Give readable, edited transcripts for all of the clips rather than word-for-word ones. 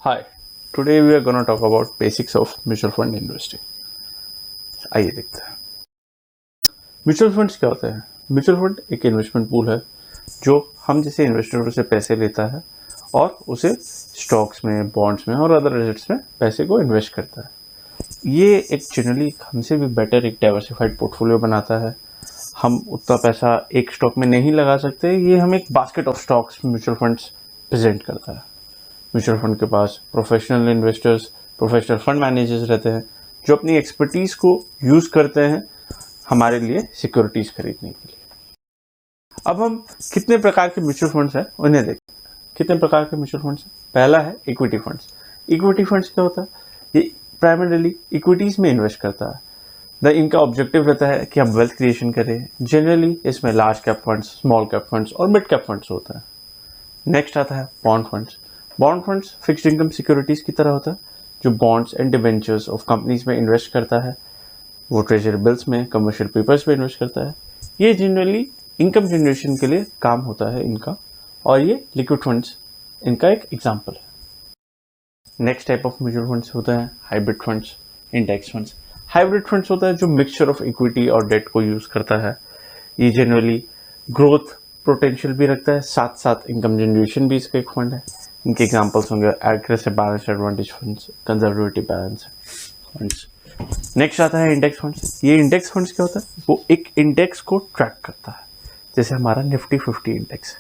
Hi, today we are going to talk about basics of mutual fund investing. आइए देखते हैं mutual funds क्या होता है। म्यूचुअल फंड एक इन्वेस्टमेंट पूल है जो हम जैसे इन्वेस्टरों से पैसे लेता है और उसे स्टॉक्स में, बॉन्ड्स में और अदर एसेट्स में पैसे को इन्वेस्ट करता है। ये एक जनरली हमसे भी बेटर एक डाइवर्सिफाइड पोर्टफोलियो बनाता है। हम उतना पैसा एक स्टॉक में नहीं लगा सकते, ये हम एक basket of stocks mutual funds present करता है। म्यूचुअल फंड के पास professional investors, professional fund managers रहते हैं जो अपनी एक्सपर्टीज को यूज करते हैं हमारे लिए सिक्योरिटीज खरीदने के लिए। अब हम कितने प्रकार के म्यूचुअल फंड्स हैं उन्हें देखते हैं। कितने प्रकार के म्यूचुअल फंड्स हैं? पहला है इक्विटी फंड्स। इक्विटी फंड्स क्या होता है? ये प्राइमरीली इक्विटीज में इन्वेस्ट करता है। इनका ऑब्जेक्टिव रहता है कि हम वेल्थ क्रिएशन करें। जनरली इसमें large cap funds, small cap funds और मिड कैप फंड्स होता है। नेक्स्ट आता है bond funds. Bond funds fixed income securities की तरह होता है जो bonds and debentures of companies में इन्वेस्ट करता है। वो ट्रेजरी बिल्स में, कमर्शियल पेपर्स में इन्वेस्ट करता है। ये जनरली इनकम जनरेशन के लिए काम होता है इनका, और ये लिक्विड फंड्स इनका एक एग्जांपल है। Next type of mutual funds होता है hybrid funds, index funds. Hybrid funds होता है जो मिक्सचर ऑफ इक्विटी और डेट को यूज करता है। ये जनरली ग्रोथ पोटेंशियल भी रखता है, साथ साथ इनकम जनरेशन भी इसका एक फंड है। इनके एग्जांपल्स होंगे aggressive balance advantage funds, conservative balance funds. Next आता है इंडेक्स फंड्स। ये इंडेक्स फंड्स क्या होता है? वो एक इंडेक्स को ट्रैक करता है, जैसे हमारा निफ्टी 50 इंडेक्स।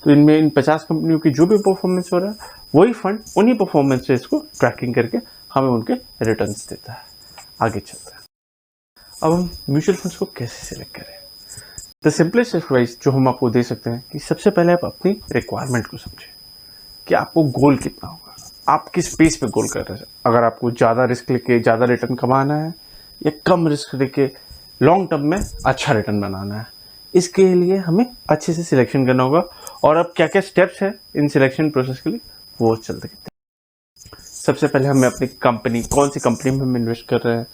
तो इनमें इन 50 कंपनियों की जो भी परफॉर्मेंस हो रहा है वही फंड उन्हीं परफॉर्मेंसेस को ट्रैकिंग करके हमें उनके रिटर्न्स देता है। आगे चलते हैं। अब हम म्यूचुअल फंड्स को कैसे सिलेक्ट करें? द सिंपलेस्ट एडवाइस जो हम आपको दे सकते हैं कि सबसे पहले आप अपनी रिक्वायरमेंट को समझें कि आपको गोल कितना होगा, आप किस पेस पे गोल कर रहे हैं। अगर आपको ज़्यादा रिस्क लेके ज़्यादा रिटर्न कमाना है या कम रिस्क लेके लॉन्ग टर्म में अच्छा रिटर्न बनाना है, इसके लिए हमें अच्छे से सिलेक्शन करना होगा। और अब क्या क्या स्टेप्स हैं इन सिलेक्शन प्रोसेस के लिए वो चलते हैं। सबसे पहले हमें अपनी कंपनी, कौन सी कंपनी में हम इन्वेस्ट कर रहे हैं,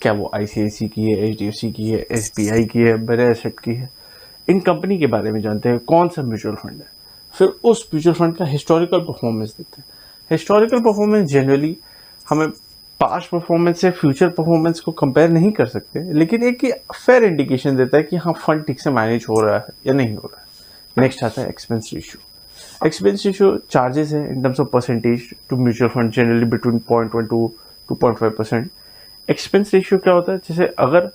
क्या वो ICICI की है, HDFC की है, SBI की है, बड़े एसेट की है, इन कंपनी के बारे में जानते हैं कौन सा म्यूचुअल फंड है। फिर उस म्यूचुअल फंड का हिस्टोरिकल परफॉर्मेंस देखते हैं। हिस्टोरिकल परफॉर्मेंस जनरली हमें पास्ट परफॉर्मेंस से फ्यूचर परफॉर्मेंस को कंपेयर नहीं कर सकते, लेकिन एक फेयर इंडिकेशन देता है कि हाँ फंड ठीक से मैनेज हो रहा है या नहीं हो रहा है। नेक्स्ट आता है expense ratio. Expense ratio charges है in terms of percentage to mutual fund, generally between 0.1 to 2.5%। Expense ratio क्या होता है? जैसे अगर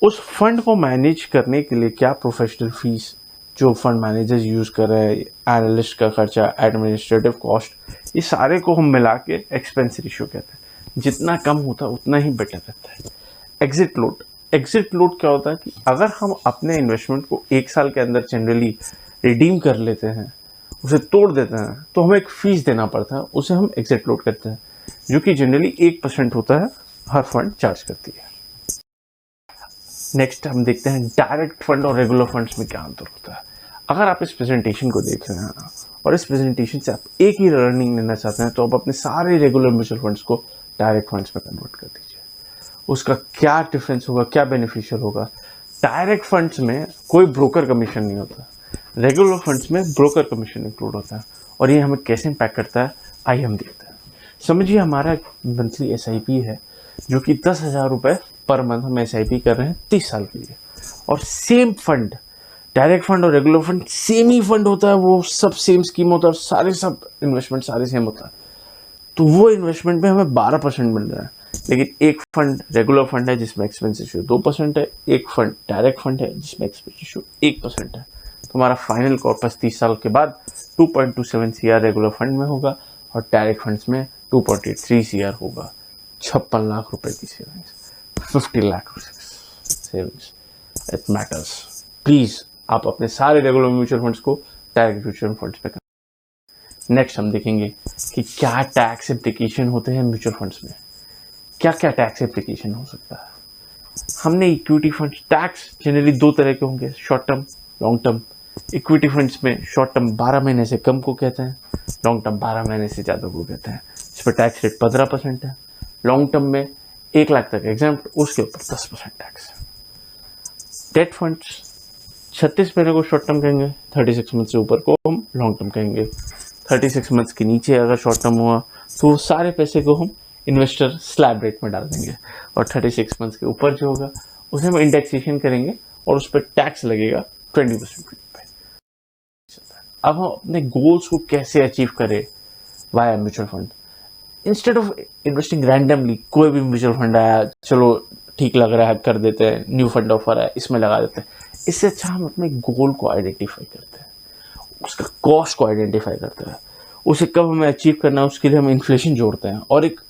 उस फंड को मैनेज करने के लिए क्या प्रोफेशनल फीस जो फंड मैनेजर्स यूज कर रहे हैं, एनालिस्ट का खर्चा, एडमिनिस्ट्रेटिव कॉस्ट, ये सारे को हम मिला के एक्सपेंस रेशियो कहते हैं। जितना कम होता है उतना ही बेटर रहता है। Exit load. एग्जिट लोड क्या होता है कि अगर हम अपने इन्वेस्टमेंट को 1 साल के अंदर जनरली रिडीम कर लेते हैं, उसे तोड़ देते हैं, तो हमें एक फीस देना पड़ता है, उसे हम एग्जिट लोड करते हैं, जो कि जनरली 1% होता है, हर फंड चार्ज करती है। नेक्स्ट हम देखते हैं डायरेक्ट फंड और रेगुलर फंड्स में क्या अंतर होता है। अगर आप इस प्रेजेंटेशन को देख रहे हैं और इस प्रेजेंटेशन से आप एक ही लर्निंग लेना चाहते हैं, तो आप अपने सारे रेगुलर म्यूचुअल फंड्स को डायरेक्ट फंड्स में कन्वर्ट कर दीजिए। उसका क्या डिफरेंस होगा, क्या बेनिफिशियल होगा? डायरेक्ट फंड्स में कोई ब्रोकर कमीशन नहीं होता, रेगुलर फंड्स में ब्रोकर कमीशन इंक्लूड होता है। और ये हमें कैसे इम्पैक्ट करता है आइए हम देखते हैं। समझिए हमारा मंथली SIP है जो कि 10,000 रुपये पर मंथ हम SIP कर रहे हैं 30 साल के लिए। और सेम फंड, डायरेक्ट फंड और रेगुलर फंड सेम ही फंड होता है, वो सब सेम स्कीम होता है और सारे सब इन्वेस्टमेंट सारे सेम होता है। तो वो इन्वेस्टमेंट में हमें 12% मिल रहा है। लेकिन एक फंड रेगुलर फंड है जिसमें एक्सपेंस रेशियो 2% है, एक फंड डायरेक्ट फंड है जिसमें एक्सपेंस रेशियो 1% है। तो हमारा फाइनल कॉर्पस 30 साल के बाद 2.27 CR रेगुलर फंड में होगा और डायरेक्ट फंड्स में 2.83 CR होगा। 56 लाख रुपए की savings, 50 lakh savings. It matters. Please आप अपने सारे रेगुलर म्यूचुअल फंड्स को डायरेक्ट म्यूचुअल फंड्स पे करें। नेक्स्ट हम देखेंगे कि क्या टैक्स इम्प्लीकेशन होते हैं म्यूचुअल फंड्स में। क्या क्या टैक्स इम्प्लीकेशन हो सकता है? हमने इक्विटी फंड्स, टैक्स जनरली 2 तरह के होंगे, short term, long term. Equity funds में शॉर्ट टर्म 12 महीने से कम को कहते हैं, लॉन्ग टर्म 12 महीने से ज़्यादा को कहते हैं। इस पर टैक्स रेट 15% है। लॉन्ग टर्म में 1 लाख तक एग्जाम्प्ट, उसके ऊपर 10% टैक्स है। डेट फंड्स 36 महीने को शॉर्ट टर्म कहेंगे, 36 मंथ से ऊपर को हम लॉन्ग टर्म कहेंगे। 36 मंथ्स के नीचे अगर शॉर्ट टर्म हुआ तो वो सारे पैसे को हम इन्वेस्टर स्लैब रेट में डाल देंगे और 36 मंथ्स के ऊपर जो होगा उसे हम इंडेक्सेशन करेंगे और उस पर टैक्स लगेगा 20% पे। अब हम अपने गोल्स को कैसे अचीव करें via mutual fund. Instead of investing randomly, कोई भी म्यूचुअल फंड आया, चलो ठीक लग रहा है कर देते हैं, न्यू फंड ऑफर है इसमें लगा देते हैं, इससे अच्छा हम अपने गोल को आइडेंटिफाई करते हैं, उसका कॉस्ट को आइडेंटिफाई करते हैं, उसे कब हमें अचीव करना है उसके लिए हम इन्फ्लेशन जोड़ते हैं और एक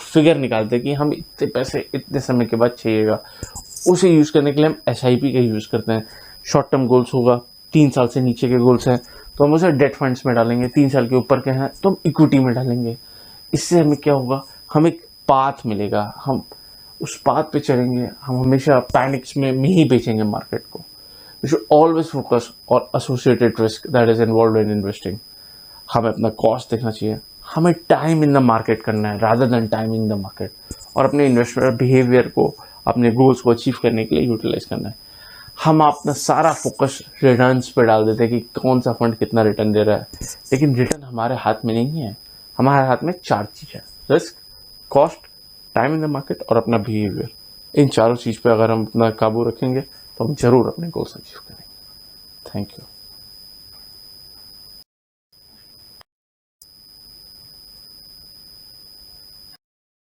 फिगर निकालते हैं कि हम इतने पैसे इतने समय के बाद चाहिएगा। उसे यूज़ करने के लिए हम SIP का यूज़ करते हैं। शॉर्ट टर्म गोल्स होगा, 3 साल से नीचे के गोल्स हैं तो हम उसे डेट फंड्स में डालेंगे, 3 साल के ऊपर के हैं तो हम इक्विटी में डालेंगे। इससे हमें क्या होगा, हमें एक पाथ मिलेगा, हम उस पाथ पे चलेंगे, हम हमेशा पैनिक्स में नहीं बेचेंगे मार्केट को। वी शुड ऑलवेज फोकस और associated risk that is involve in investing. हमें अपना कॉस्ट देखना चाहिए, हमें टाइम इन द मार्केट करना है rather than timing the market, और अपने इन्वेस्टमेंट बिहेवियर को अपने गोल्स को अचीव करने के लिए यूटिलाइज करना है। हम अपना सारा फोकस रिटर्न्स पे डाल देते हैं कि कौन सा फंड कितना रिटर्न दे रहा है, लेकिन रिटर्न हमारे हाथ में नहीं है। हमारे हाथ में 4 चीज़ है, risk, cost, time in the market और अपना बिहेवियर। इन चारों चीज़ पे अगर हम अपना काबू रखेंगे तो हम जरूर अपने गोल्स अचीव करेंगे। Thank you.